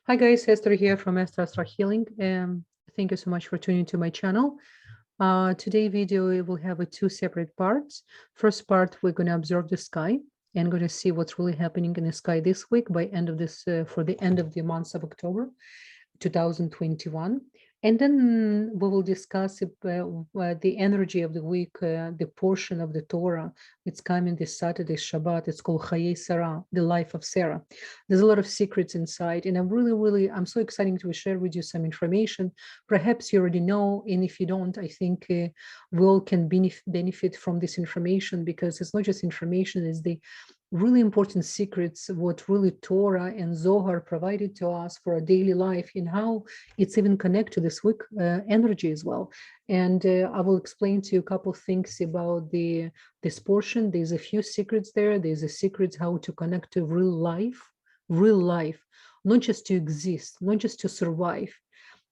Hi guys, Esther here from Esther-Astro-Healing. Thank you so much for tuning to my channel. Today video we will have two separate parts. First part, we're going to observe the sky and going to see what's really happening in the sky this week by end of this for the end of the month of October 2021. And then we will discuss the energy of the week, the portion of the Torah. It's coming this Saturday, Shabbat. It's called Chayei Sarah, the life of Sarah. There's a lot of secrets inside, and I'm so excited to share with you some information. Perhaps you already know, and if you don't, I think we all can benefit from this information, because it's not just information, it's the really important secrets, what really Torah and Zohar provided to us for our daily life, and how it's even connected to this week energy as well. And I will explain to you a couple of things about this portion. There's a few secrets there. There's a secret how to connect to real life, not just to exist, not just to survive,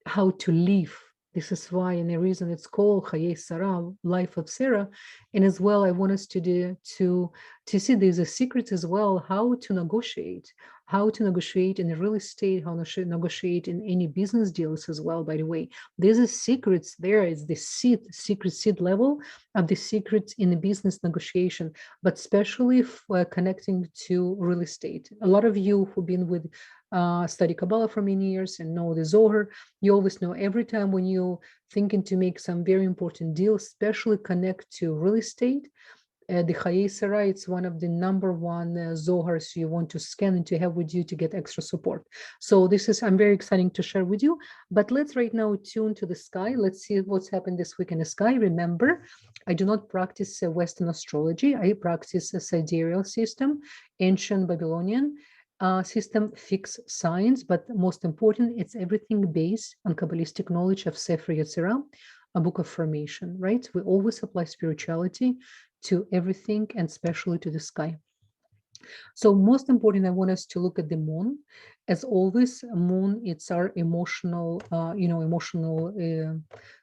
how to live. This is why, and the reason it's called Chayei Sarah, life of Sarah. And as well, I want us to see there's a secret as well, how to negotiate in the real estate, how to negotiate in any business deals as well. By the way, there's a secrets there. It's the secret seed level of the secrets in the business negotiation, but especially connecting to real estate. A lot of you who've been with study Kabbalah for many years and know the Zohar, you always know every time when you thinking to make some very important deals, especially connect to real estate, the Chayei Sarah, it's one of the number one Zohars you want to scan and to have with you to get extra support. So I'm very excited to share with you. But let's right now tune to the sky. Let's see what's happened this week in the sky. Remember, I do not practice Western astrology. I practice a sidereal system, ancient Babylonian system, fixed science, but most important, it's everything based on Kabbalistic knowledge of Sefer Yezirah, a book of formation, right? We always apply spirituality to everything, and especially to the sky. So most important, I want us to look at the moon. As always, moon, it's our emotional,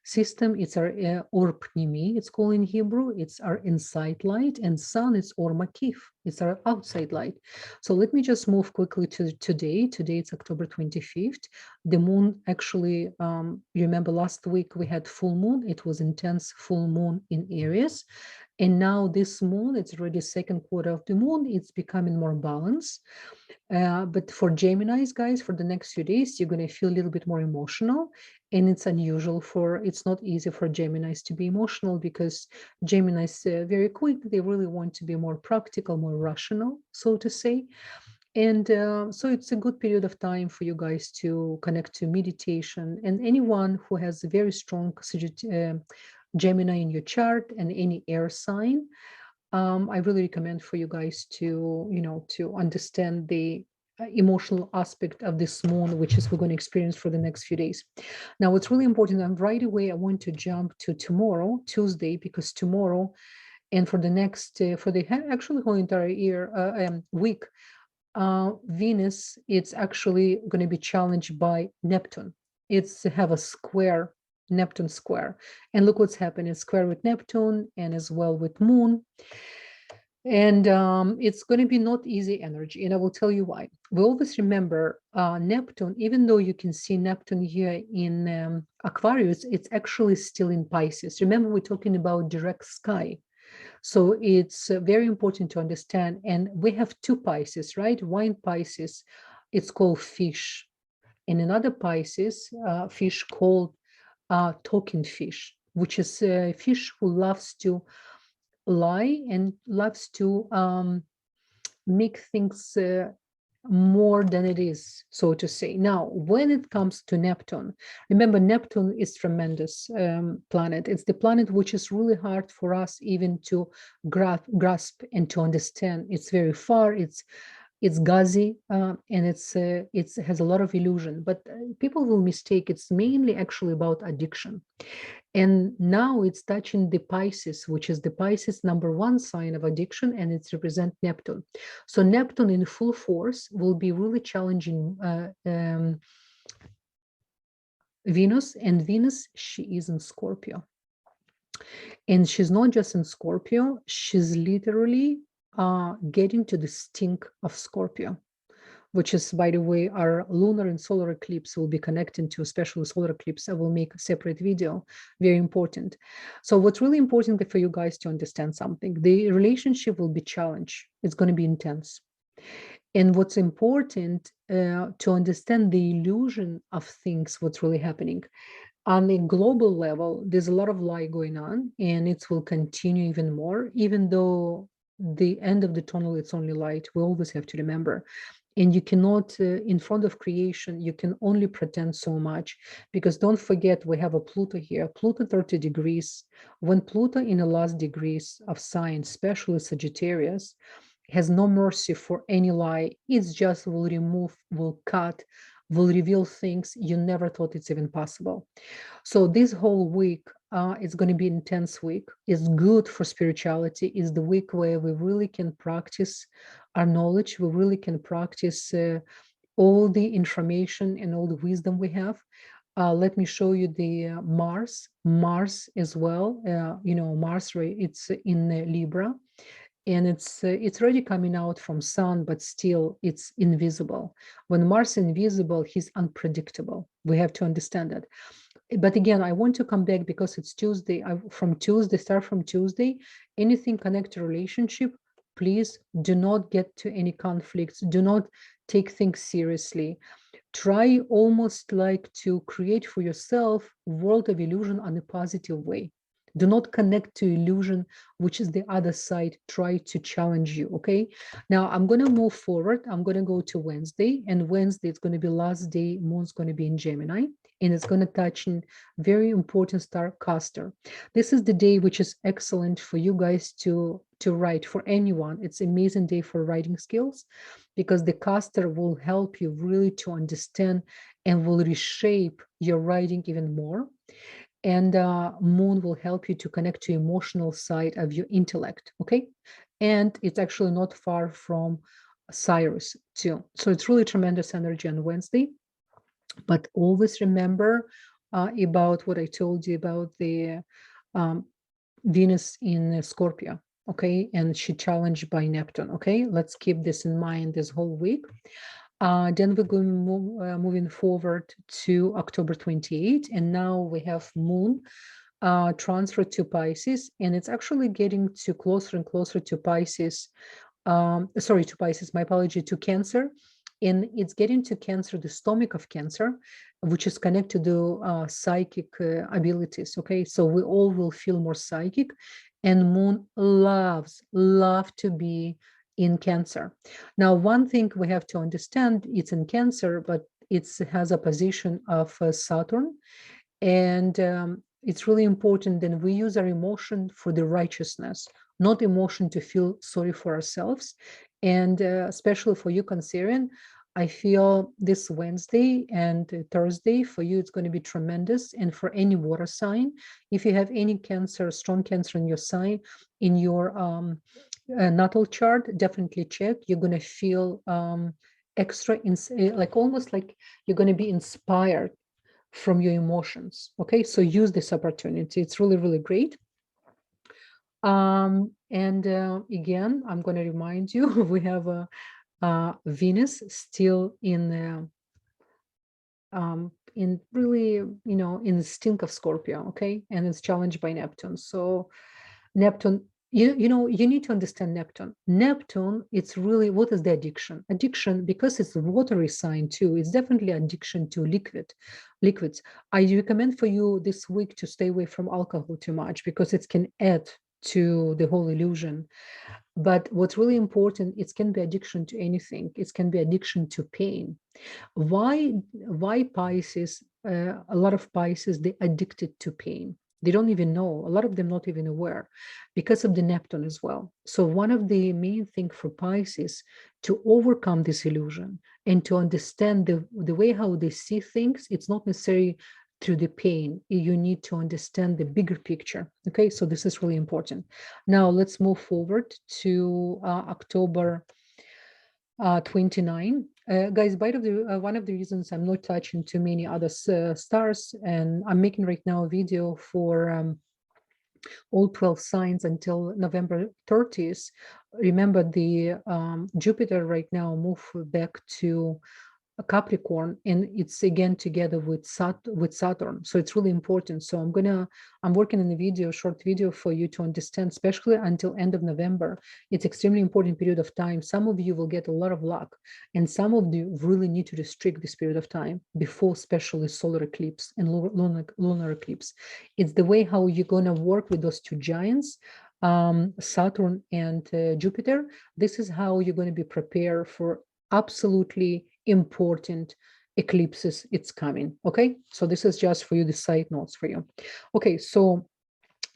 system. It's our or pnimi, it's called in Hebrew. It's our inside light, and sun is or makif. It's our outside light. So let me just move quickly to today. Today it's October 25th. The moon actually, you remember last week we had full moon. It was intense full moon in Aries. And now this moon, it's already second quarter of the moon, it's becoming more balanced. But for Geminis, guys, for the next few days, you're going to feel a little bit more emotional. And it's unusual it's not easy for Geminis to be emotional, because Geminis very quick, they really want to be more practical, more rational, so to say. And so it's a good period of time for you guys to connect to meditation. And anyone who has a very strong Gemini in your chart and any air sign, I really recommend for you guys to understand the emotional aspect of this moon, which is we're going to experience for the next few days. Now, what's really important, and right away, I want to jump to tomorrow, Tuesday, because tomorrow, and for the next, for the actually whole entire week, Venus, it's actually going to be challenged by Neptune. It's have a square, Neptune square. And look what's happening. It's square with Neptune and as well with Moon. And it's going to be not easy energy. And I will tell you why. We always remember Neptune, even though you can see Neptune here in Aquarius, it's actually still in Pisces. Remember, we're talking about direct sky. So it's very important to understand. And we have two Pisces, right? One in Pisces, it's called fish. And another Pisces, fish called talking fish, which is a fish who loves to lie and loves to make things more than it is, so to say. Now, when it comes to Neptune, remember, Neptune is tremendous planet. It's the planet which is really hard for us even to grasp and to understand. It's very far. It's gazy, and it has a lot of illusion, but people will mistake it's mainly actually about addiction. And now it's touching the Pisces, which is the Pisces number one sign of addiction, and it's represent Neptune. So Neptune in full force will be really challenging Venus, and Venus, she is in Scorpio. And she's not just in Scorpio, she's literally getting to the stink of Scorpio. which is, by the way, our lunar and solar eclipse will be connecting to, especially solar eclipse. I will make a separate video, very important. So what's really important for you guys to understand something, the relationship will be challenged. It's going to be intense. And what's important to understand the illusion of things, what's really happening. On a global level, there's a lot of lie going on, and it will continue even more, even though the end of the tunnel, it's only light. We always have to remember. And you cannot, in front of creation, you can only pretend so much, because don't forget, we have a Pluto here, Pluto 30 degrees. When Pluto in the last degrees of sign, especially Sagittarius, has no mercy for any lie. It's just will remove, will cut, will reveal things you never thought it's even possible. So this whole week, it's going to be an intense week. It's good for spirituality. It's the week where we really can practice our knowledge. We really can practice all the information and all the wisdom we have. Let me show you the Mars as well. Mars, it's in Libra, and it's already coming out from Sun, but still it's invisible. When Mars invisible, he's unpredictable. We have to understand that. But again, I want to come back because it's Tuesday. Start from Tuesday. Anything connect to relationship, please do not get to any conflicts. Do not take things seriously. Try almost like to create for yourself world of illusion on a positive way. Do not connect to illusion, which is the other side. Try to challenge you, okay? Now, I'm going to move forward. I'm going to go to Wednesday, and Wednesday, it's going to be last day. Moon's going to be in Gemini, and it's going to touch in very important star Castor. This is the day which is excellent for you guys to write, for anyone. It's an amazing day for writing skills, because the Castor will help you really to understand and will reshape your writing even more. And Moon will help you to connect to emotional side of your intellect, okay? And it's actually not far from Cyrus too. So it's really tremendous energy on Wednesday. But always remember about what I told you about the Venus in Scorpio, okay? And she challenged by Neptune, okay? Let's keep this in mind this whole week. Then we're going moving forward to October 28, and now we have Moon transfer to Pisces, and it's actually getting to closer and closer to Pisces. To Pisces, my apology, to Cancer. And it's getting to Cancer, the stomach of Cancer, which is connected to psychic abilities, okay? So we all will feel more psychic, and Moon love to be in Cancer. Now, one thing we have to understand, it's in Cancer, but it has a position of Saturn, and it's really important that we use our emotion for the righteousness, not emotion to feel sorry for ourselves. And especially for you, Cancerian, I feel this Wednesday and Thursday for you, it's going to be tremendous. And for any water sign, if you have any Cancer, strong Cancer in your sign, in your natal chart, definitely check. You're going to feel extra, like almost like you're going to be inspired from your emotions. Okay, so use this opportunity. It's really, really great. And again, I'm going to remind you, we have Venus still in really, in the stink of Scorpio, okay? And it's challenged by Neptune. So Neptune, you need to understand Neptune. Neptune, it's really, what is the addiction? Addiction, because it's a watery sign too, it's definitely addiction to liquids. I recommend for you this week to stay away from alcohol too much, because it can add to the whole illusion. But what's really important, it can be addiction to anything. It can be addiction to pain. Why Pisces, a lot of Pisces, they addicted to pain. They don't even know, a lot of them not even aware, because of the Neptune as well. So one of the main things for Pisces to overcome this illusion and to understand the way how they see things, it's not necessarily through the pain. You need to understand the bigger picture. Okay, so this is really important. Now let's move forward to October 29. Guys, one of the reasons I'm not touching too many other stars, and I'm making right now a video for all 12 signs until November 30th. Remember, the Jupiter right now move back to a Capricorn, and it's again together with Saturn. So it's really important. So I'm working on a video, short video for you to understand, especially until end of November. It's extremely important period of time. Some of you will get a lot of luck, and some of you really need to restrict this period of time before, especially solar eclipse and lunar eclipse. It's the way how you're gonna work with those two giants, Saturn and Jupiter. This is how you're going to be prepared for absolutely important eclipses. It's coming. Okay, so this is just for you, the side notes for you. Okay, so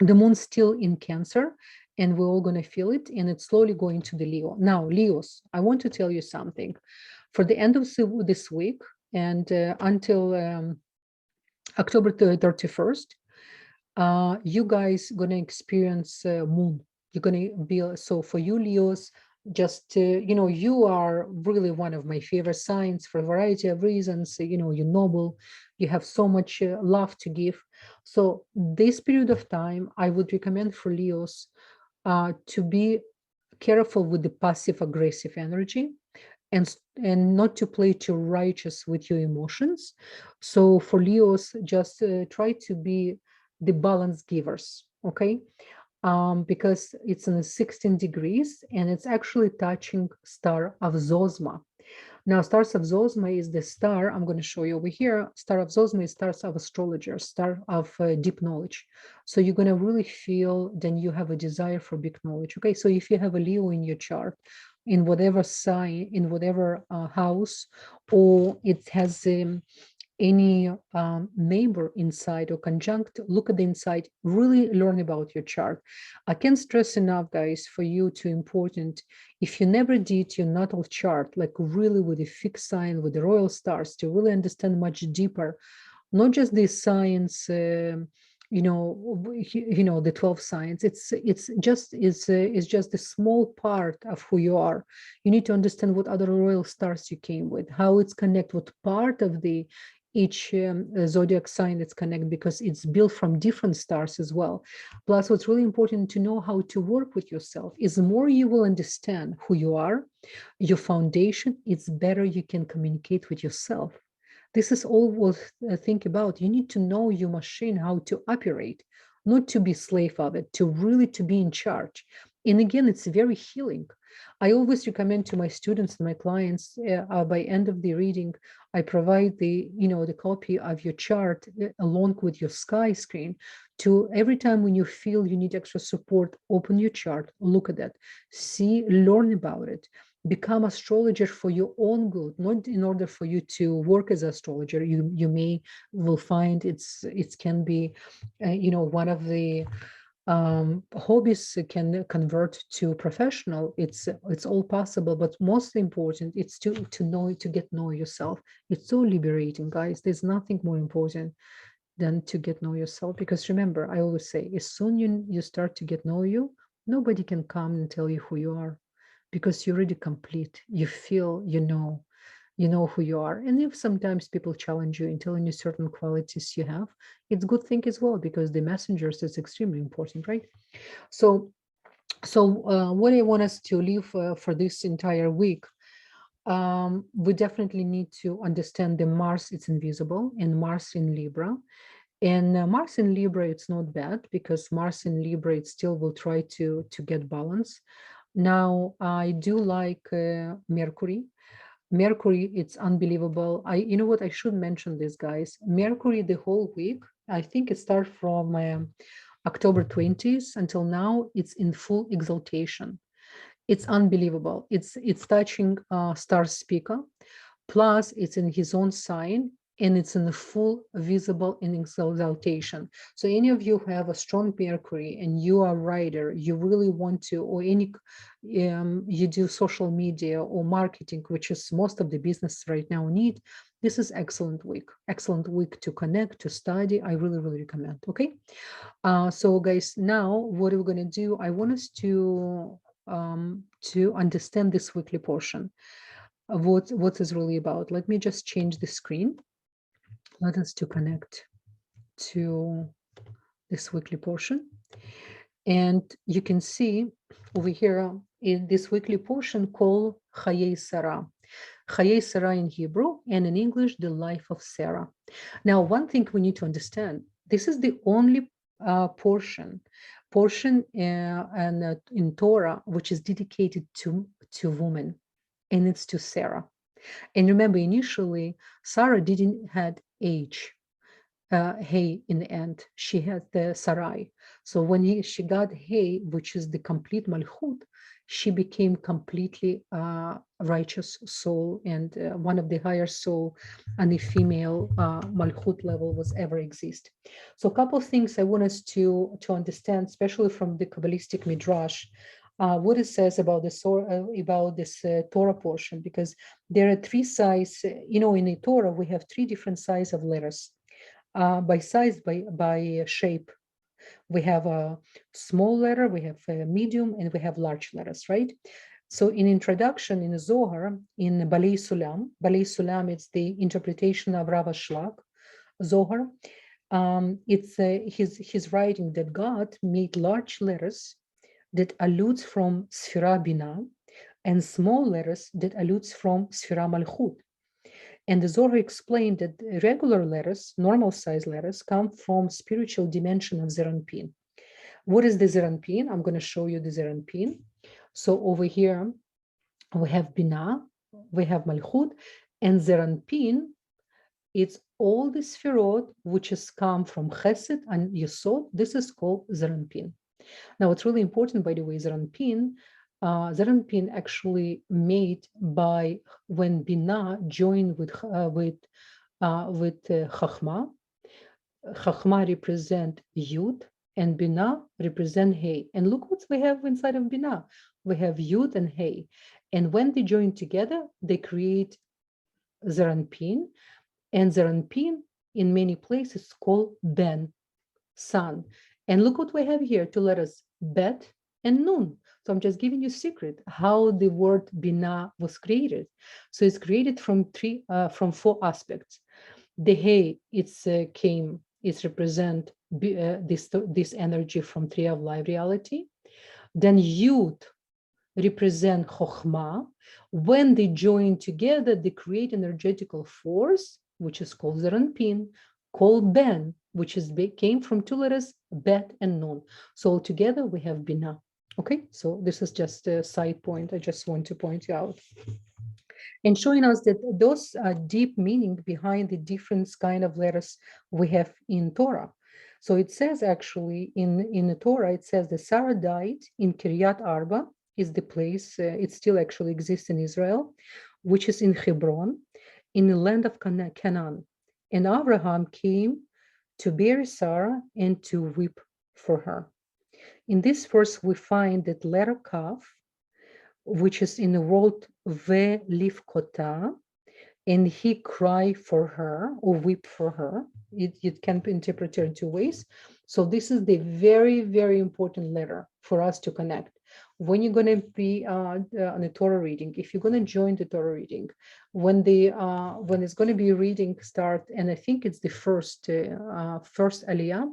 the moon's still in Cancer, and we're all going to feel it, and it's slowly going to the Leo. Now, Leos, I want to tell you something. For the end of this week and until October 31st, you guys gonna experience moon. You're gonna be, so for you Leos, just you are really one of my favorite signs for a variety of reasons. You're noble, you have so much love to give. So this period of time, I would recommend for Leos to be careful with the passive aggressive energy, and not to play too righteous with your emotions. So for Leos, just try to be the balance givers, okay? Because it's in the 16 degrees, and it's actually touching star of Zosma. Now, stars of Zosma is the star I'm going to show you over here. Star of Zosma is stars of astrologer, star of deep knowledge. So you're going to really feel then you have a desire for big knowledge. Okay, so if you have a Leo in your chart, in whatever sign, in whatever house, or it has any neighbor inside or conjunct, look at the inside, really learn about your chart. I can't stress enough, guys, for you to important, if you never did your natal chart, like really with a fixed sign, with the royal stars, to really understand much deeper, not just the signs, the 12 signs. It's just a small part of who you are. You need to understand what other royal stars you came with, how it's connect, what part of the each zodiac sign it's connected, because it's built from different stars as well. Plus, what's really important to know how to work with yourself is the more you will understand who you are, your foundation, it's better you can communicate with yourself. This is all what I think about. You need to know your machine, how to operate, not to be slave of it, to really to be in charge. And again, it's very healing. I always recommend to my students and my clients, by end of the reading, I provide the copy of your chart along with your sky screen, to every time when you feel you need extra support, open your chart, look at that, see, learn about it, become astrologer for your own good, not in order for you to work as astrologer. You will find it can be one of the hobbies can convert to professional. It's all possible, but most important, it's to get know yourself. It's so liberating, guys. There's nothing more important than to get know yourself, because remember, I always say, as soon you start to get know you, nobody can come and tell you who you are, because you're already complete. You feel, you know who you are. And if sometimes people challenge you in telling you certain qualities you have, it's good thing as well, because the messengers is extremely important, right? So what I want us to leave for this entire week, we definitely need to understand the Mars, it's invisible, and Mars in Libra. And Mars in Libra, it's not bad, because Mars in Libra, it still will try to get balance. Now, I do like Mercury. Mercury, it's unbelievable. You know what, I should mention this, guys. Mercury, the whole week, I think it starts from October 20th until now, it's in full exaltation. It's unbelievable. It's touching star speaker, plus it's in his own sign, and it's in the full visible in exaltation. So any of you who have a strong Mercury and you are a writer, you really want to, or any you do social media or marketing, which is most of the business right now need, this is excellent week to connect, to study. I really recommend. Okay, so guys, now what are we going to do? I want us to understand this weekly portion of what is really about. Let me just change the screen. Let us to connect to this weekly portion. And you can see over here in this weekly portion called Chayei Sarah. Chayei Sarah in Hebrew, and in English, the life of Sarah. Now, one thing we need to understand, this is the only portion in Torah which is dedicated to women, and it's to Sarah. And remember, initially, Sarah didn't had age. Hey in the end. She had the Sarai. So when she got Hey, which is the complete Malchut, she became completely righteous soul and one of the higher soul on the female Malchut level was ever exist. So a couple of things I want us to understand, especially from the Kabbalistic Midrash, what it says about this Torah portion, because there are three sides. In the Torah, we have three different sizes of letters. By size, by shape. We have a small letter, we have a medium, and we have large letters, right? So in introduction, in the Zohar, in Balei Sulam, it's the interpretation of Rav Ashlag, Zohar. It's his writing that God made large letters that alludes from Sfira Bina and small letters that alludes from Sfira Malchut. And the Zohar explained that regular letters, normal size letters, come from spiritual dimension of Xeron Pin. What is the Xeron Pin? I'm going to show you the Xeron Pin. So over here, we have Binah, we have Malchut, and Xeron Pin, it's all the Sfirot which has come from Chesed and Yesod. This is called Xeron Pin. Now, it's really important, by the way, Xeron Pin actually made by when Binah joined with Chachma. Chachma represent Yud and Binah represent Hey. And look what we have inside of Binah. We have Yud and Hey. And when they join together, they create Xeron Pin. And Xeron Pin in many places is called Ben, son. And look what we have here, two letters, Bet and Nun. So I'm just giving you a secret how the word Binah was created. So it's created from four aspects. The Hey, it represent this energy from tree of life reality. Then Yud represent Chokhmah. When they join together, they create energetical force, which is called Xeron Pin, called Ben, which came from two letters, Bet and Nun. So altogether we have Binah. Okay, so this is just a side point. I just want to point you out. And showing us that those are deep meaning behind the different kind of letters we have in Torah. So it says actually in the Torah, it says that Sarah died in Kiryat Arba, is the place, it still actually exists in Israel, which is in Hebron, in the land of Canaan. And Abraham came to bury Sarah and to weep for her. In this verse, we find that letter Kaf, which is in the word Ve-Livkota, and he cried for her or weep for her. It can be interpreted in two ways. So this is the very, very important letter for us to connect. When you're going to be on a Torah reading, if you're going to join the Torah reading, when it's going to be reading start, and I think it's the first aliyah,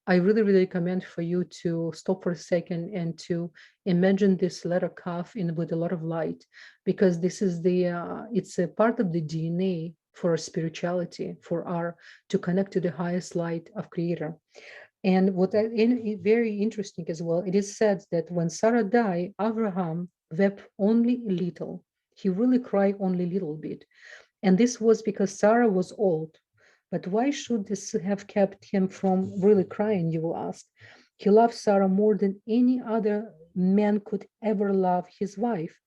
I really, really recommend for you to stop for a second and to imagine this letter Kaf with a lot of light, because this is it's a part of the DNA for our spirituality, to connect to the highest light of Creator. And very interesting as well, it is said that when Sarah died, Abraham wept only a little. He really cried only a little bit. And this was because Sarah was old. But why should this have kept him from really crying, you will ask? He loved Sarah more than any other man could ever love his wife.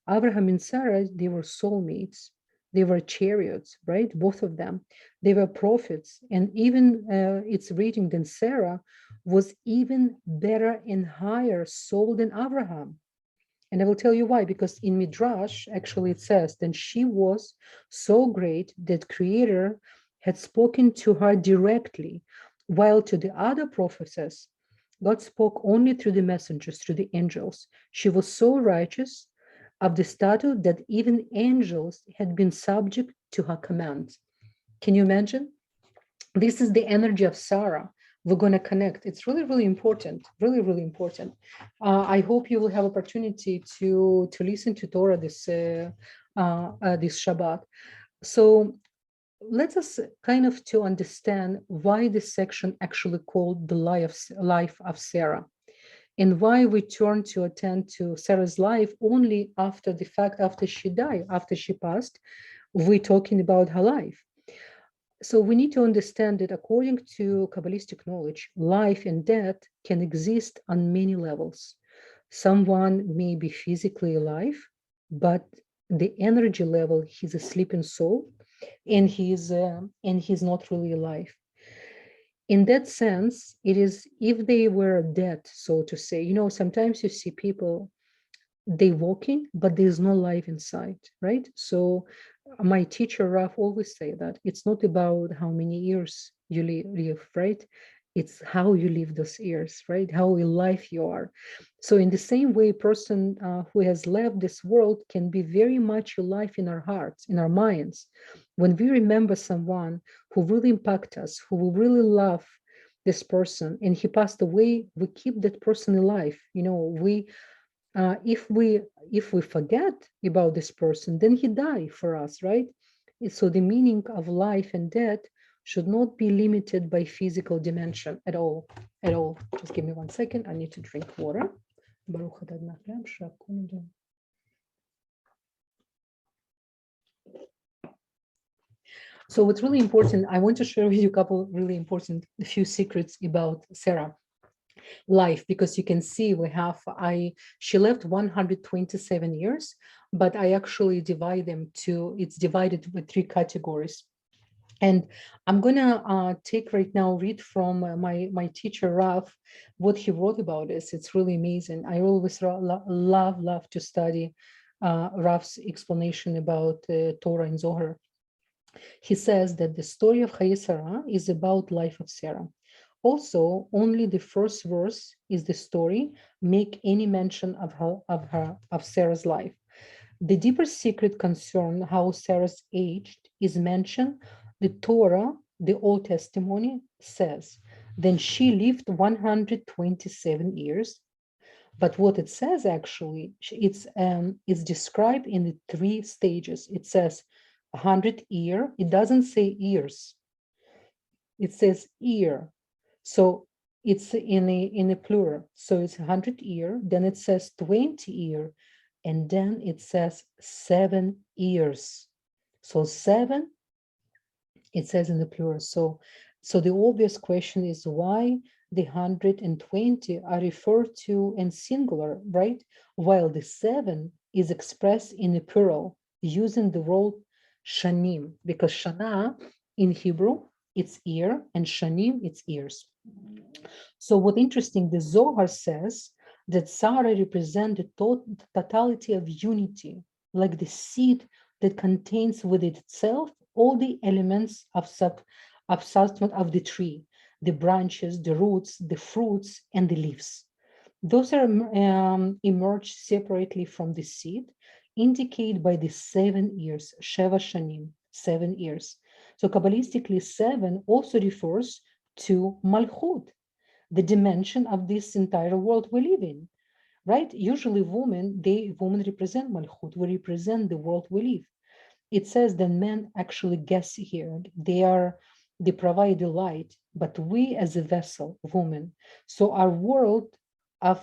Abraham and Sarah, they were soulmates. They were chariots, right? Both of them. They were prophets. And even it's reading that Sarah was even better and higher soul than Abraham. And I will tell you why, because in Midrash, actually it says that she was so great that Creator had spoken to her directly, while to the other prophetess, God spoke only through the messengers, through the angels. She was so righteous of the status that even angels had been subject to her commands. Can you imagine? This is the energy of Sarah, we're going to connect. It's really, really important, really, really important. I hope you will have opportunity to listen to Torah this Shabbat. So let us kind of to understand why this section actually called the life of Sarah, and why we turn to attend to Sarah's life only after the fact, after she died, after she passed. We're talking about her life. So we need to understand that according to Kabbalistic knowledge, life and death can exist on many levels. Someone may be physically alive, but the energy level, he's a sleeping soul, and he's not really alive. In that sense, it is if they were dead, so to say. Sometimes you see people, they walking, but there's no life inside, right? So my teacher Raf always say that it's not about how many years you live, right? It's how you live those years, right? How alive you are. So in the same way, a person who has left this world can be very much alive in our hearts, in our minds. When we remember someone who really impact us, who we really love this person, and he passed away, we keep that person alive. If we forget about this person, then he died for us, right? So the meaning of life and death should not be limited by physical dimension at all. At all. Just give me 1 second. I need to drink water. So what's really important, I want to share with you a couple really important few secrets about Sarah life, because you can see she lived 127 years, but I actually divide them it's divided with 3 categories. And I'm gonna take right now, read from my teacher Raf, what he wrote about this. It's really amazing. I always love to study Raf's explanation about Torah and Zohar. He says that the story of Sarah is about life of Sarah. Also, only the first verse is the story, make any mention of Sarah's life. The deeper secret concern how Sarah's aged is mentioned. The Torah, the Old Testimony, says, then she lived 127 years. But what it says actually, it's described in the 3 stages. It says 100 year. It doesn't say years. It says year. So it's in a plural. So it's 100 year. Then it says 20 year, and then it says 7 years. So 7, it says in the plural. So the obvious question is why the 120 are referred to in singular, right? While the 7 is expressed in the plural using the word shanim, because shana in Hebrew, it's ear, and shanim, it's ears. So what interesting, the Zohar says that Sarah represents the totality of unity, like the seed that contains within itself all the elements of substance of the tree, the branches, the roots, the fruits, and the leaves. Those are emerged separately from the seed, indicated by the 7 years, Sheva Shanim, 7 years. So Kabbalistically, 7 also refers to Malchut, the dimension of this entire world we live in, right? Usually women represent Malchut, we represent the world we live. It says that men actually guess here, they provide the light, but we as a vessel, woman. So our world of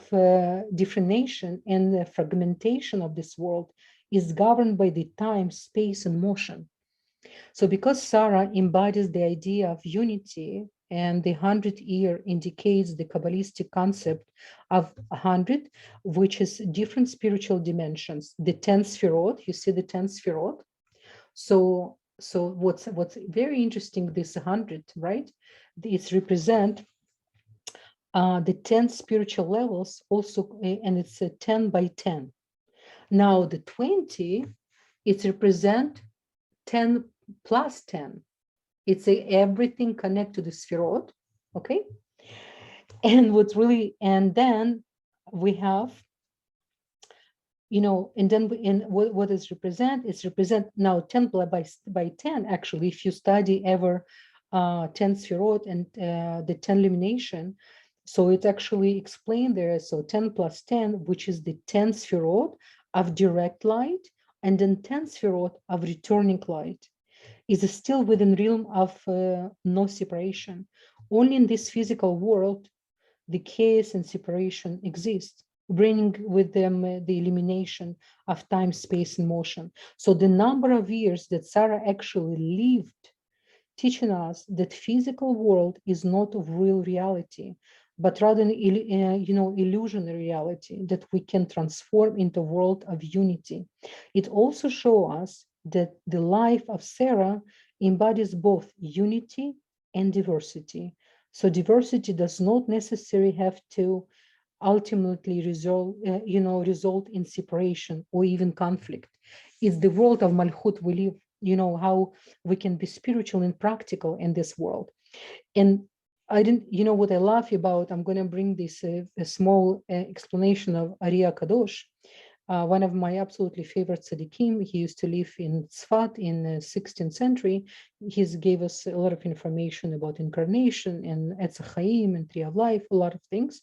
differentiation and the fragmentation of this world is governed by the time, space, and motion. So because Sarah embodies the idea of unity, and the 100 year indicates the Kabbalistic concept of 100, which is different spiritual dimensions. The 10 Sfirot, you see the 10 Sfirot? So what's very interesting, this 100, right? It's represent the 10 spiritual levels also, and it's a 10 by 10. Now the 20, it represent 10 plus 10. It's everything connect to the Sfirot, okay? And then we have, and then what is represent? It's represent now 10 by 10. Actually, if you study ever 10 Sefirot and the 10 illumination. So it's actually explained there. So 10 plus 10, which is the 10 Sefirot of direct light, and then 10 Sefirot of returning light, is still within realm of no separation. Only in this physical world, the chaos and separation exist, bringing with them the elimination of time, space, and motion. So the number of years that Sarah actually lived, teaching us that physical world is not of real reality, but rather an illusionary reality that we can transform into a world of unity. It also shows us that the life of Sarah embodies both unity and diversity. So diversity does not necessarily have to ultimately result in separation or even conflict. It's the world of Malchut we live, how we can be spiritual and practical in this world. And I didn't, what I laugh about, I'm going to bring this a small explanation of Ariya Kadosh, one of my absolutely favorite tzaddikim. He used to live in Tzfat in the 16th century. He gave us a lot of information about incarnation and Etz Chaim and Tree of Life, a lot of things.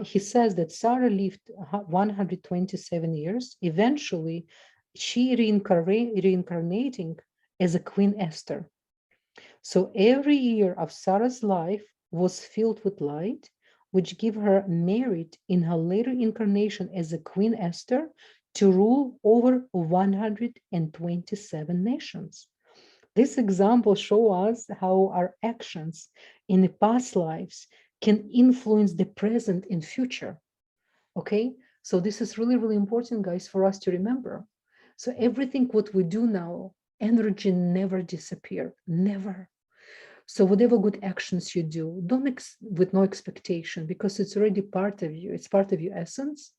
He says that Sarah lived 127 years. Eventually, she reincarnating as a Queen Esther. So every year of Sarah's life was filled with light, which gave her merit in her later incarnation as a Queen Esther to rule over 127 nations. This example shows us how our actions in the past lives can influence the present and future. Okay, so this is really, really important, guys, for us to remember. So everything what we do now, energy never disappear, never. So whatever good actions you do, don't with no expectation, because it's already part of you. It's part of your essence.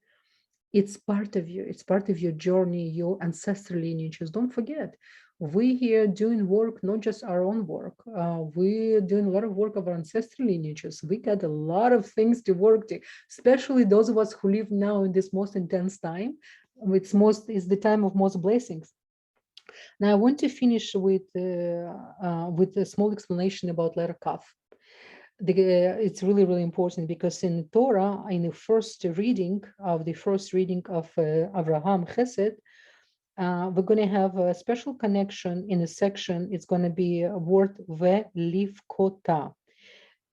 It's part of you. It's part of your journey, your ancestral lineages. Don't forget, we here doing work, not just our own work. We're doing a lot of work of our ancestral lineages. We got a lot of things to work to, especially those of us who live now in this most intense time. It's the time of most blessings. Now I want to finish with a small explanation about letter Kaf. It's really, really important, because in Torah, in the first reading of Abraham Chesed, we're going to have a special connection in a section. It's going to be a word ve'livkota,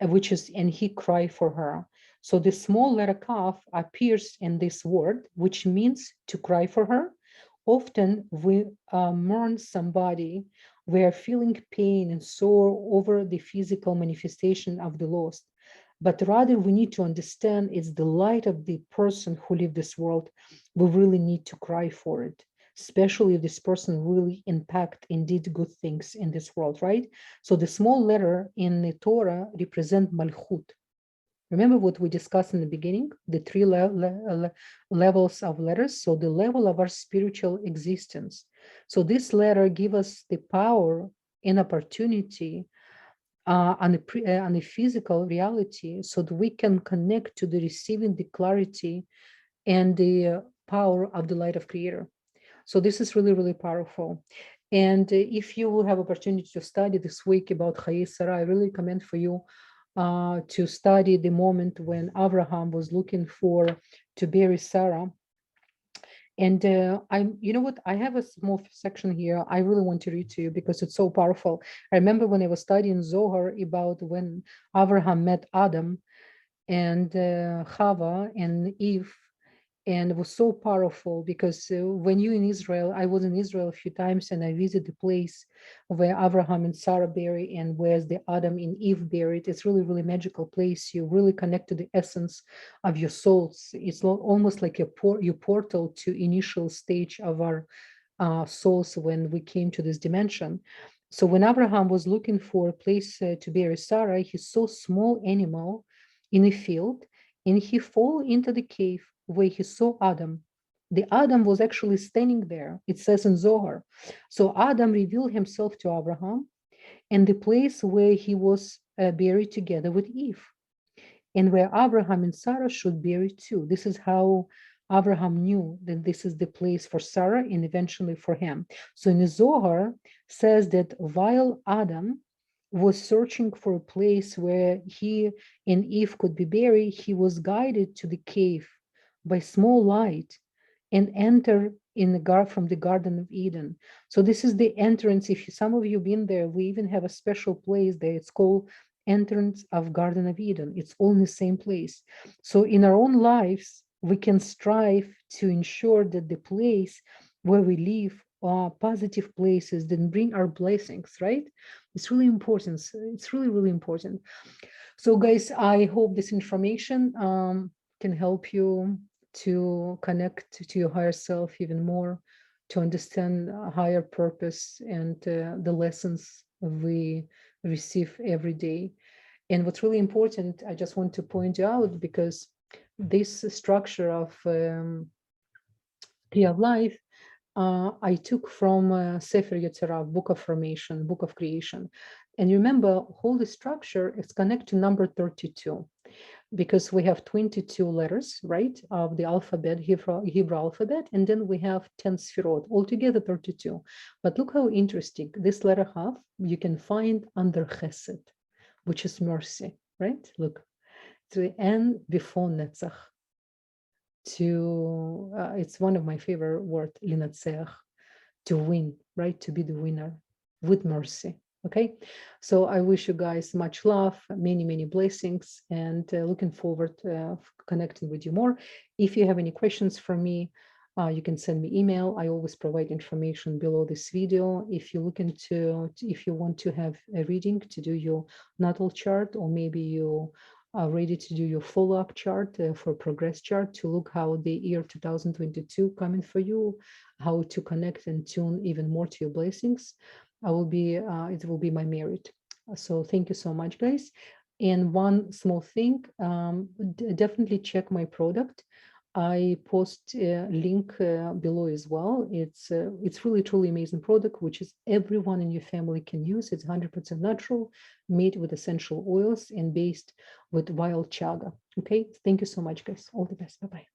which is, and he cried for her. So the small letter Kaf appears in this word, which means to cry for her. Often we mourn somebody, we are feeling pain and sorrow over the physical manifestation of the lost. But rather we need to understand it's the light of the person who lived this world. We really need to cry for it, especially if this person really impact and did good things in this world, right? So the small letter in the Torah represent Malchut. Remember what we discussed in the beginning, the three levels of letters. So the level of our spiritual existence. So this letter gives us the power and opportunity on the physical reality, so that we can connect to the receiving the clarity and the power of the light of Creator. So this is really, really powerful. And if you will have opportunity to study this week about Chayei Sarah, I really recommend for you to study the moment when Abraham was looking to bury Sarah. And you know what, I have a small section here I really want to read to you because it's so powerful. I remember when I was studying Zohar about when Abraham met Adam and Chava and Eve, and it was so powerful because when you in Israel, I was in Israel a few times and I visited the place where Abraham and Sarah buried and where the Adam and Eve buried. It's really, really magical place. You really connect to the essence of your souls. It's almost like your portal to initial stage of our souls when we came to this dimension. So when Abraham was looking for a place to bury Sarah, he saw a small animal in a field and he fell into the cave where he saw Adam. The Adam was actually standing there, it says in Zohar. So Adam revealed himself to Abraham and the place where he was buried together with Eve, and where Abraham and Sarah should bury too. This is how Abraham knew that this is the place for Sarah and eventually for him. So in the Zohar says that while Adam was searching for a place where he and Eve could be buried, he was guided to the cave by small light and enter in from the Garden of Eden. So this is the entrance. If some of you been there, we even have a special place there. It's called entrance of Garden of Eden. It's all in the same place. So in our own lives, we can strive to ensure that the place where we live are positive places that bring our blessings, right? It's really important. It's really, really important. So guys, I hope this information can help you to connect to your higher self even more, to understand a higher purpose and the lessons we receive every day. And what's really important, I just want to point out, because this structure of Tree of Life, I took from Sefer Yezirah, Book of Formation, Book of Creation. And remember, whole the structure is connected to number 32, because we have 22 letters, right, of the alphabet, Hebrew alphabet, and then we have 10 sfirot, altogether 32. But look how interesting, this letter half you can find under Chesed, which is mercy, right? Look, the N before Netzach. It's one of my favorite words, linatzeach, to win, right? To be the winner with mercy. Okay, so I wish you guys much love, many, many blessings, and looking forward connecting with you more. If you have any questions for me, you can send me email. I always provide information below this video. If you if you want to have a reading to do your natal chart, or maybe you are ready to do your follow-up chart for progress chart, to look how the year 2022 coming for you, how to connect and tune even more to your blessings, it will be my merit. So thank you so much, guys. And one small thing, definitely check my product. I post a link below as well. It's really truly amazing product, which is everyone in your family can use. It's 100% natural, made with essential oils and based with wild chaga. Okay, thank you so much, guys. All the best. Bye-bye.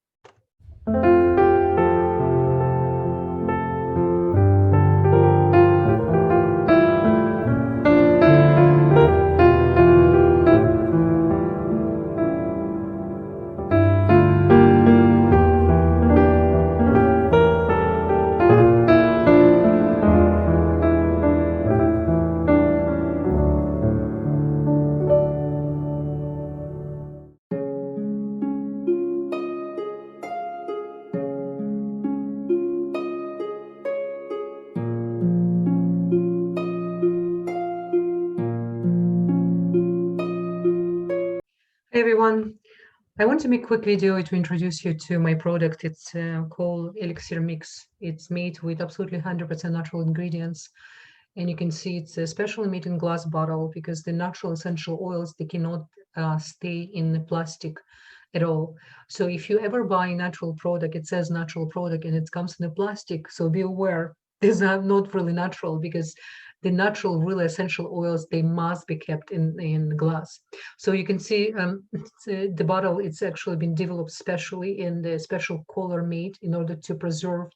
Hey everyone, I want to make a quick video to introduce you to my product. It's called Elixir Mix. It's made with absolutely 100% natural ingredients. And you can see it's especially made in glass bottle, because the natural essential oils, they cannot stay in the plastic at all. So if you ever buy a natural product, it says natural product and it comes in a plastic, so be aware, these are not really natural, because the natural, really essential oils, they must be kept in glass. So you can see the bottle, it's actually been developed specially in the special color made in order to preserve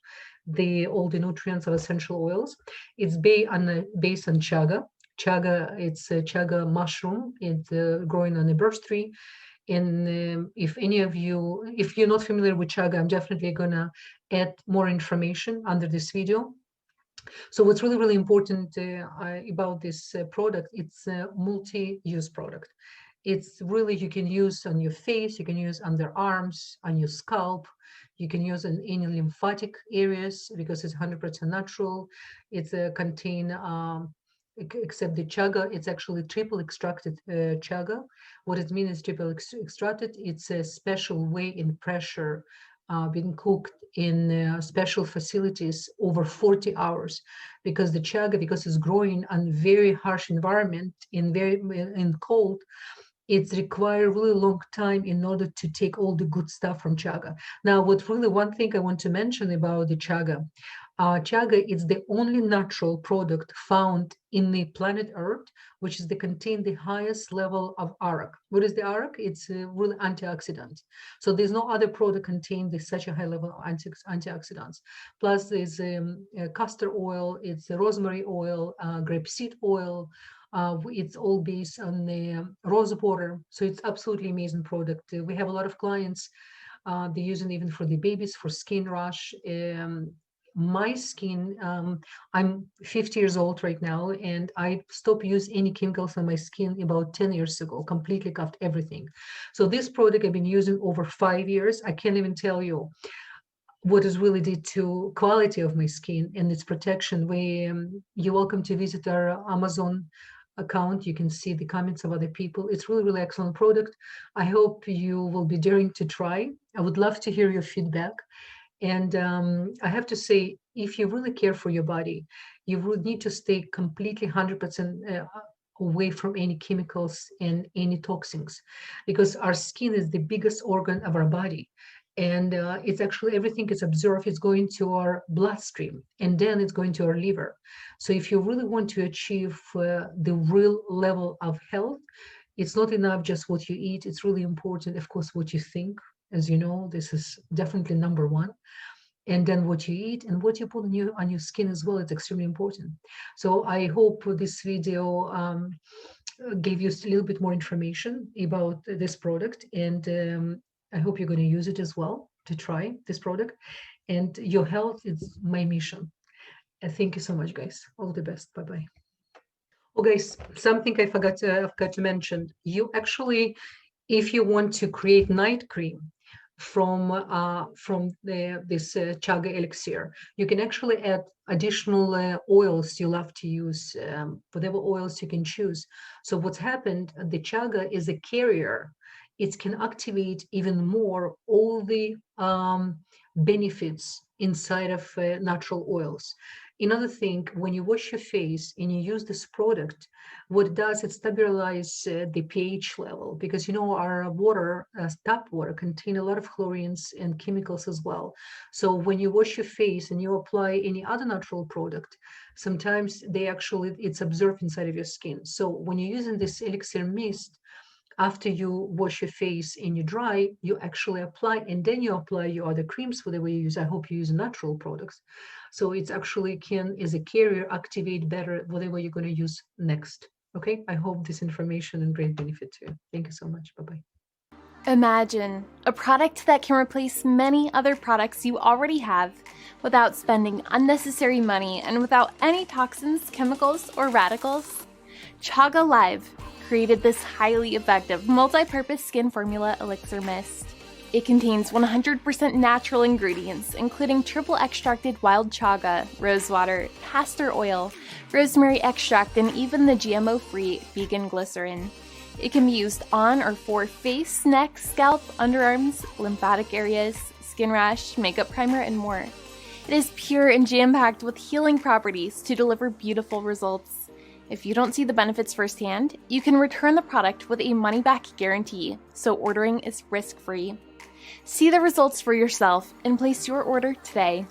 all the nutrients of essential oils. It's based on chaga. Chaga, it's a chaga mushroom. It's growing on a birch tree. And if any of you, if you're not familiar with chaga, I'm definitely gonna add more information under this video. So what's really, really important about this product, it's a multi-use product. It's really, you can use on your face, you can use under arms, on your scalp, you can use in any lymphatic areas, because it's 100% natural. It's contain, except the chaga, it's actually triple extracted chaga. What it means is triple extracted. It's a special way in pressure, being cooked in special facilities over 40 hours, because the chaga, because it's growing on very harsh environment, in cold, it's require really long time in order to take all the good stuff from chaga. Now, one thing I want to mention about the chaga, chaga is the only natural product found in the planet Earth, which is contain the highest level of arak. What is the arak? It's really antioxidant. So there's no other product contain such a high level of antioxidants. Plus there's castor oil, it's rosemary oil, grapeseed oil, It's all based on the rose water. So it's absolutely amazing product. We have a lot of clients. They use it even for the babies, for skin rash. My skin, I'm 50 years old right now, and I stopped using any chemicals on my skin about 10 years ago, completely cut everything. So this product I've been using over 5 years. I can't even tell you what is really did to quality of my skin and its protection. You're welcome to visit our Amazon account. You can see the comments of other people. It's really, really excellent product. I hope you will be daring to try. I would love to hear your feedback. And I have to say, if you really care for your body, you would need to stay completely 100% away from any chemicals and any toxins, because our skin is the biggest organ of our body. And it's actually everything is absorbed, it's going to our bloodstream, and then it's going to our liver. So if you really want to achieve the real level of health, it's not enough just what you eat. It's really important, of course, what you think. As you know, this is definitely number one. And then what you eat and what you put on your skin as well, it's extremely important. So I hope this video gave you a little bit more information about this product. And I hope you're going to use it as well, to try this product. And your health is my mission. And thank you so much, guys. All the best. Bye-bye. Oh, guys, something I forgot to mention. You actually, if you want to create night cream from this chaga elixir, you can actually add additional oils you love to use, whatever oils you can choose. So what's happened, the chaga is a carrier. It can activate even more all the benefits inside of natural oils. Another thing, when you wash your face and you use this product, what it does, it stabilizes the pH level, because you know our water, tap water, contain a lot of chlorines and chemicals as well. So when you wash your face and you apply any other natural product, sometimes it's absorbed inside of your skin. So when you're using this elixir mist, after you wash your face and you dry, you actually apply, and then you apply your other creams, whatever you use. I hope you use natural products. So it's actually can, as a carrier, activate better whatever you're going to use next. Okay, I hope this information and great benefit to you. Thank you so much. Bye-bye. Imagine a product that can replace many other products you already have without spending unnecessary money and without any toxins, chemicals, or radicals. Chaga Live created this highly effective multi-purpose skin formula elixir mist. It contains 100% natural ingredients, including triple extracted wild chaga, rosewater, castor oil, rosemary extract, and even the GMO-free vegan glycerin. It can be used on or for face, neck, scalp, underarms, lymphatic areas, skin rash, makeup primer, and more. It is pure and jam-packed with healing properties to deliver beautiful results. If you don't see the benefits firsthand, you can return the product with a money-back guarantee, so ordering is risk-free. See the results for yourself and place your order today.